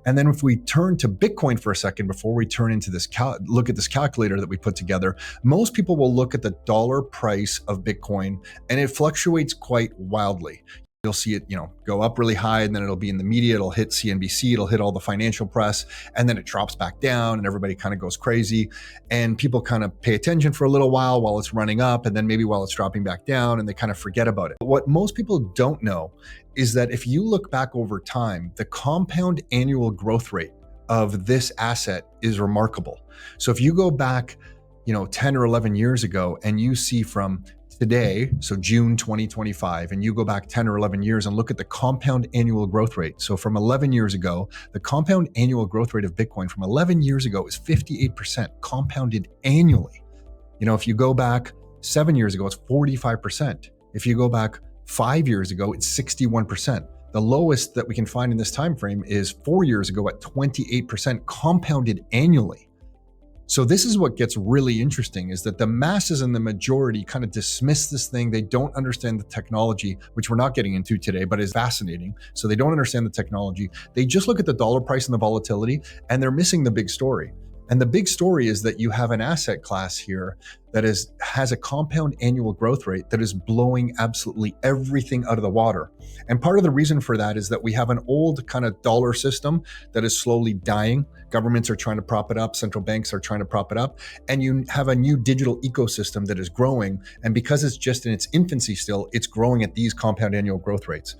And then if we turn to Bitcoin for a second, before we turn into this, look at this calculator that we put together, most people will look at the dollar price of Bitcoin, and it fluctuates quite wildly. You'll see it, go up really high, and then it'll be in the media, it'll hit CNBC, it'll hit all the financial press, and then it drops back down and everybody kind of goes crazy. And people kind of pay attention for a little while it's running up, and then maybe while it's dropping back down, and they kind of forget about it. But what most people don't know is that if you look back over time, the compound annual growth rate of this asset is remarkable. So if you go back 10 or 11 years ago, and you see from today, so June 2025, and you go back 10 or 11 years and look at the compound annual growth rate. So from 11 years ago, the compound annual growth rate of Bitcoin from 11 years ago is 58% compounded annually. If you go back 7 years ago, it's 45%. If you go back 5 years ago, it's 61%. The lowest that we can find in this time frame is 4 years ago at 28% compounded annually. So this is what gets really interesting, is that the masses and the majority kind of dismiss this thing. They don't understand the technology, which we're not getting into today, but is fascinating. So they don't understand the technology. They just look at the dollar price and the volatility, and they're missing the big story. And the big story is that you have an asset class here that has a compound annual growth rate that is blowing absolutely everything out of the water. And part of the reason for that is that we have an old kind of dollar system that is slowly dying. Governments are trying to prop it up. Central banks are trying to prop it up. And you have a new digital ecosystem that is growing. And because it's just in its infancy still, it's growing at these compound annual growth rates.